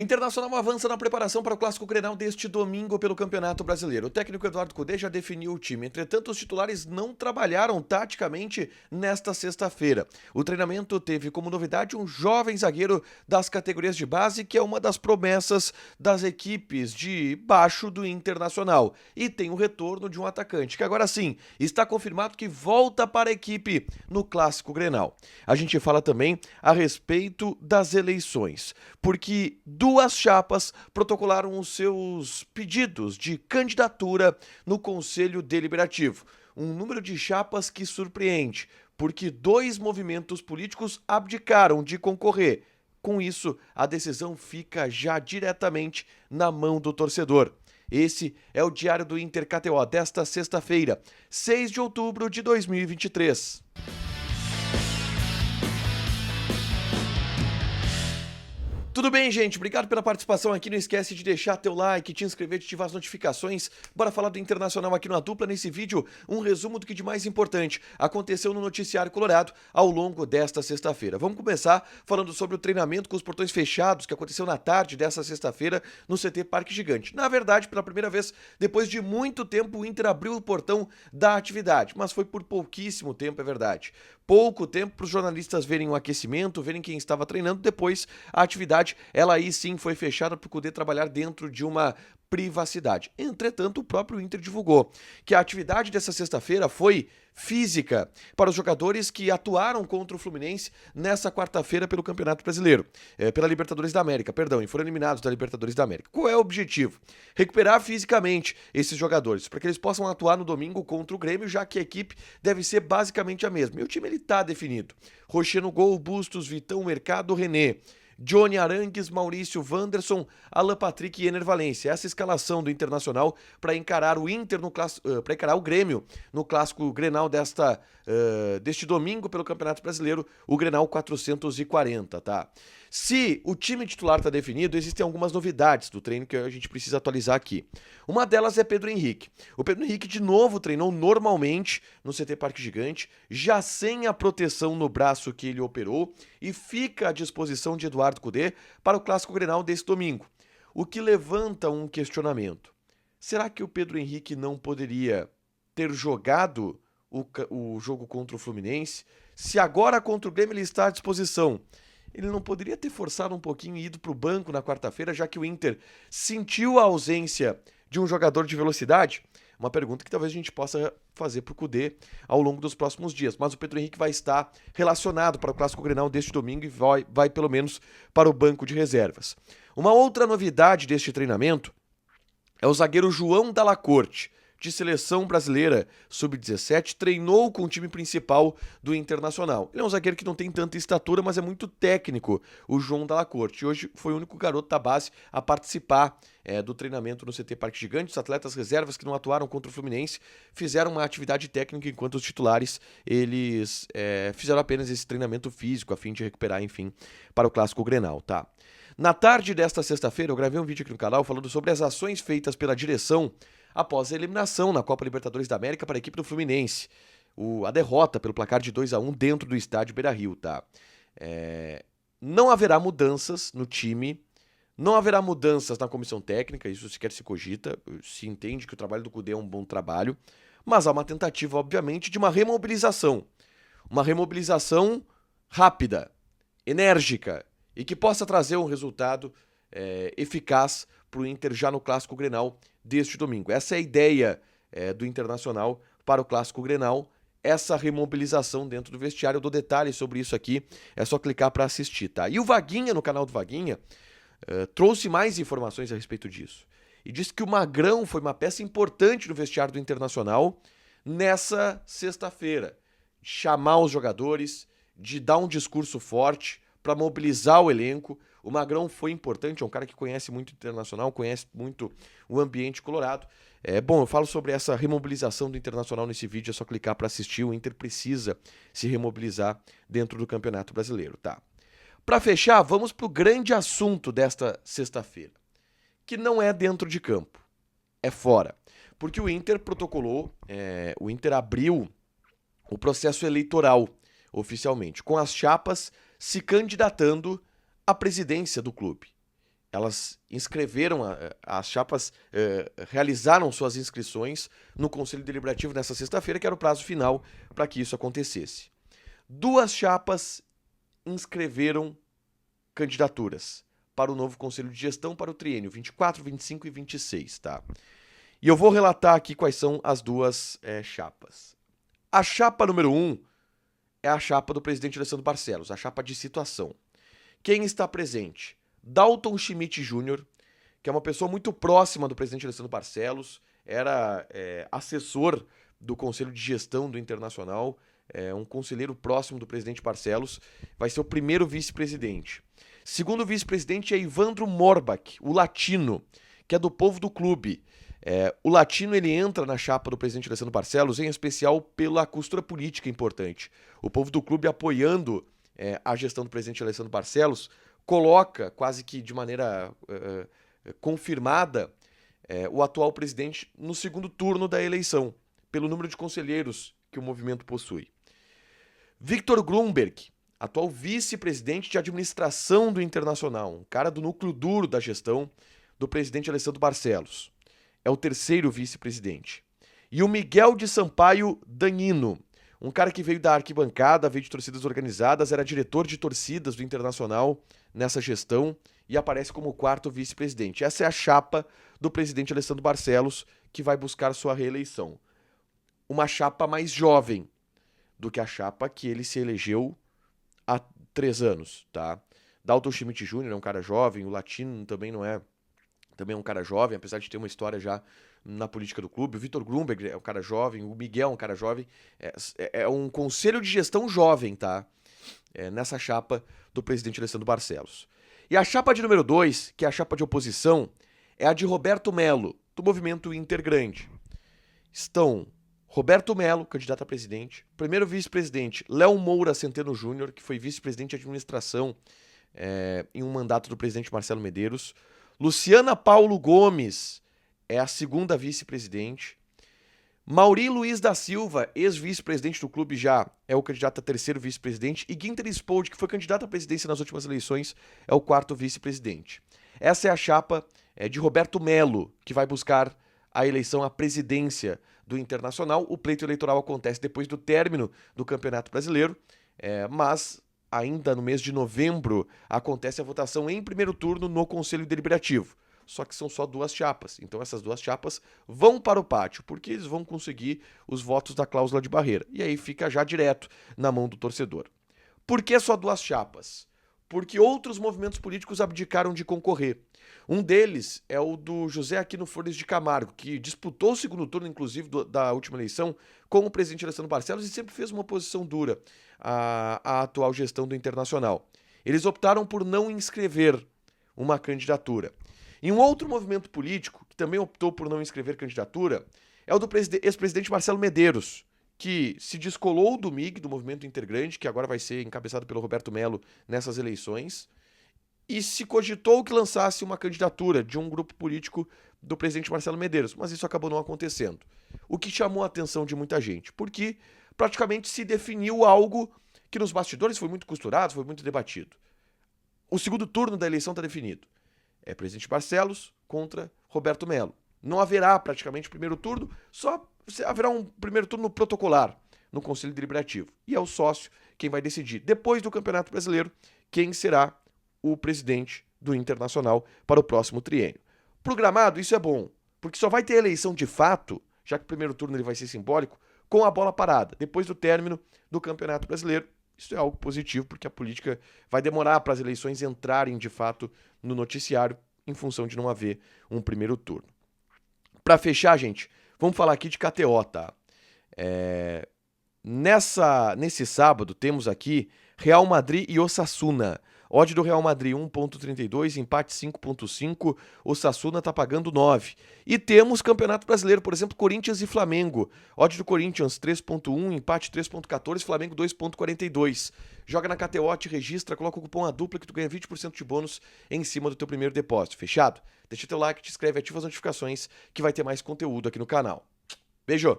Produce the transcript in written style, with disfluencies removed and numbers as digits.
Internacional avança na preparação para o Clássico Grenal deste domingo pelo Campeonato Brasileiro. O técnico Eduardo Cudê já definiu o time. Entretanto, os titulares não trabalharam taticamente nesta sexta-feira. O treinamento teve como novidade um jovem zagueiro das categorias de base, que é uma das promessas das equipes de baixo do Internacional. E tem o retorno de um atacante, que agora sim está confirmado que volta para a equipe no Clássico Grenal. A gente fala também a respeito das eleições, porque duas chapas protocolaram os seus pedidos de candidatura no Conselho Deliberativo. Um número de chapas que surpreende, porque dois movimentos políticos abdicaram de concorrer. Com isso, a decisão fica já diretamente na mão do torcedor. Esse é o Diário do Inter KTO desta sexta-feira, 6 de outubro de 2023. Tudo bem, gente? Obrigado pela participação aqui. Não esquece de deixar teu like, te inscrever, de ativar as notificações. Bora falar do Internacional aqui na Dupla. Nesse vídeo, um resumo do que de mais importante aconteceu no noticiário colorado ao longo desta sexta-feira. Vamos começar falando sobre o treinamento com os portões fechados que aconteceu na tarde dessa sexta-feira no CT Parque Gigante. Na verdade, pela primeira vez, depois de muito tempo, o Inter abriu o portão da atividade, mas foi por pouquíssimo tempo, é verdade. Pouco tempo para os jornalistas verem o aquecimento, verem quem estava treinando. Depois, a atividade, ela aí sim foi fechada para poder trabalhar dentro de uma privacidade. Entretanto, o próprio Inter divulgou que a atividade dessa sexta-feira foi física para os jogadores que atuaram contra o Fluminense nessa quarta-feira pelo Campeonato Brasileiro, pela Libertadores da América, perdão, e foram eliminados da Libertadores da América. Qual é o objetivo? Recuperar fisicamente esses jogadores, para que eles possam atuar no domingo contra o Grêmio, já que a equipe deve ser basicamente a mesma. E o time ele tá definido. Rocher no gol, Bustos, Vitão, Mercado, René, Johnny Arangues, Maurício, Wanderson, Alan Patrick e Ener Valencia. Essa escalação do Internacional para encarar o Inter para encarar o Grêmio no clássico Grenal deste domingo pelo Campeonato Brasileiro, o Grenal 440, tá? Se o time titular está definido, existem algumas novidades do treino que a gente precisa atualizar aqui. Uma delas é Pedro Henrique. O Pedro Henrique de novo treinou normalmente no CT Parque Gigante, já sem a proteção no braço que ele operou, e fica à disposição de Eduardo Cudê para o Clássico Grenal desse domingo. O que levanta um questionamento. Será que o Pedro Henrique não poderia ter jogado o jogo contra o Fluminense? Se agora contra o Grêmio ele está à disposição, ele não poderia ter forçado um pouquinho e ido para o banco na quarta-feira, já que o Inter sentiu a ausência de um jogador de velocidade? Uma pergunta que talvez a gente possa fazer para o Cudê ao longo dos próximos dias. Mas o Pedro Henrique vai estar relacionado para o Clássico Grenal deste domingo e vai pelo menos para o banco de reservas. Uma outra novidade deste treinamento é o zagueiro João Dalla Corte, de seleção brasileira sub-17, treinou com o time principal do Internacional. Ele é um zagueiro que não tem tanta estatura, mas é muito técnico, o João Dalla Corte. E hoje foi o único garoto da base a participar do treinamento no CT Parque Gigante. Os atletas reservas que não atuaram contra o Fluminense fizeram uma atividade técnica, enquanto os titulares eles fizeram apenas esse treinamento físico a fim de recuperar, enfim, para o Clássico Grenal, tá? Na tarde desta sexta-feira, eu gravei um vídeo aqui no canal falando sobre as ações feitas pela direção após a eliminação na Copa Libertadores da América para a equipe do Fluminense. A derrota pelo placar de 2-1 dentro do estádio Beira-Rio, tá? Não haverá mudanças no time, não haverá mudanças na comissão técnica, isso sequer se cogita, se entende que o trabalho do Cudê é um bom trabalho, mas há uma tentativa, obviamente, de uma remobilização. Uma remobilização rápida, enérgica, e que possa trazer um resultado eficaz para o Inter já no Clássico Grenal deste domingo. Essa é a ideia do Internacional para o Clássico Grenal, essa remobilização dentro do vestiário. Eu dou detalhes sobre isso aqui, é só clicar para assistir, tá? E o Vaguinha, no canal do Vaguinha, trouxe mais informações a respeito disso. E disse que o Magrão foi uma peça importante no vestiário do Internacional nessa sexta-feira. De chamar os jogadores, de dar um discurso forte para mobilizar o elenco. O Magrão foi importante, é um cara que conhece muito o Internacional, conhece muito o ambiente colorado. Bom, eu falo sobre essa remobilização do Internacional nesse vídeo, é só clicar para assistir. O Inter precisa se remobilizar dentro do Campeonato Brasileiro, tá? Para fechar, vamos para o grande assunto desta sexta-feira, que não é dentro de campo, é fora. Porque o Inter protocolou, o Inter abriu o processo eleitoral oficialmente, com as chapas se candidatando à presidência do clube. elas inscreveram, as chapas realizaram suas inscrições no Conselho Deliberativo nessa sexta-feira, que era o prazo final para que isso acontecesse. 2 chapas inscreveram candidaturas para o novo Conselho de Gestão para o triênio 24, 25 e 26, tá? E eu vou relatar aqui quais são as 2 chapas. A chapa número 1 é a chapa do presidente Alessandro Barcelos, a chapa de situação. Quem está presente? Dalton Schmidt Jr., que é uma pessoa muito próxima do presidente Alessandro Barcelos, era assessor do Conselho de Gestão do Internacional, um conselheiro próximo do presidente Barcelos, vai ser o primeiro vice-presidente. Segundo vice-presidente é Ivandro Morbach, o latino, que é do povo do clube. O latino ele entra na chapa do presidente Alessandro Barcelos, em especial pela costura política importante. O povo do clube apoiando a gestão do presidente Alessandro Barcelos, coloca quase que de maneira confirmada o atual presidente no segundo turno da eleição, pelo número de conselheiros que o movimento possui. Victor Grumberg, atual vice-presidente de administração do Internacional, um cara do núcleo duro da gestão do presidente Alessandro Barcelos. É o terceiro vice-presidente. E o Miguel de Sampaio Danino, um cara que veio da arquibancada, veio de torcidas organizadas, era diretor de torcidas do Internacional nessa gestão e aparece como o 4º vice-presidente. Essa é a chapa do presidente Alessandro Barcelos, que vai buscar sua reeleição. Uma chapa mais jovem do que a chapa que ele se elegeu há 3 anos, tá? Dalton Schmidt Jr. é um cara jovem, o latino também não é, também é um cara jovem, apesar de ter uma história já na política do clube. O Victor Grumberg é um cara jovem, o Miguel é um cara jovem. É um conselho de gestão jovem, tá? Nessa chapa do presidente Alessandro Barcelos. E a chapa de número 2, que é a chapa de oposição, é a de Roberto Melo, do movimento Intergrande. Estão Roberto Melo, candidato a presidente, primeiro vice-presidente Léo Moura Centeno Júnior, que foi vice-presidente de administração em um mandato do presidente Marcelo Medeiros, Luciana Paulo Gomes é a segunda vice-presidente, Mauri Luiz da Silva, ex-vice-presidente do clube, já é o candidato a terceiro vice-presidente, e Ginter Spold, que foi candidato à presidência nas últimas eleições, é o 4º vice-presidente. Essa é a chapa de Roberto Melo, que vai buscar a eleição à presidência do Internacional. O pleito eleitoral acontece depois do término do Campeonato Brasileiro, mas ainda no mês de novembro acontece a votação em primeiro turno no Conselho Deliberativo. Só que são só 2 chapas. Então essas 2 chapas vão para o pátio, porque eles vão conseguir os votos da cláusula de barreira. E aí fica já direto na mão do torcedor. Por que só 2 chapas? Porque outros movimentos políticos abdicaram de concorrer. Um deles é o do José Aquino Flores de Camargo, que disputou o segundo turno, inclusive, da última eleição, com o presidente Alessandro Barcelos e sempre fez uma oposição dura à atual gestão do Internacional. Eles optaram por não inscrever uma candidatura. E um outro movimento político, que também optou por não inscrever candidatura, é o do ex-presidente Marcelo Medeiros, que se descolou do MIG, do Movimento Intergrande, que agora vai ser encabeçado pelo Roberto Melo nessas eleições, e se cogitou que lançasse uma candidatura de um grupo político do presidente Marcelo Medeiros, mas isso acabou não acontecendo. O que chamou a atenção de muita gente, porque praticamente se definiu algo que nos bastidores foi muito costurado, foi muito debatido. O segundo turno da eleição está definido. É presidente Barcelos contra Roberto Melo. Não haverá praticamente primeiro turno, só haverá um primeiro turno protocolar no Conselho Deliberativo. E é o sócio quem vai decidir, depois do Campeonato Brasileiro, quem será o presidente do Internacional para o próximo triênio. Programado, isso é bom, porque só vai ter eleição de fato, já que o primeiro turno ele vai ser simbólico, com a bola parada, depois do término do Campeonato Brasileiro. Isso é algo positivo, porque a política vai demorar para as eleições entrarem de fato no noticiário, em função de não haver um primeiro turno. Para fechar, gente, vamos falar aqui de KTO, tá? Nesse sábado temos aqui Real Madrid e Osasuna. Odd do Real Madrid 1.32, empate 5.5, Osasuna tá pagando 9. E temos Campeonato Brasileiro, por exemplo, Corinthians e Flamengo. Odd do Corinthians 3.1, empate 3.14, Flamengo 2.42. Joga na KTO, te registra, coloca o cupom ADUPLA que tu ganha 20% de bônus em cima do teu primeiro depósito. Fechado? Deixa teu like, te inscreve, ativa as notificações que vai ter mais conteúdo aqui no canal. Beijo!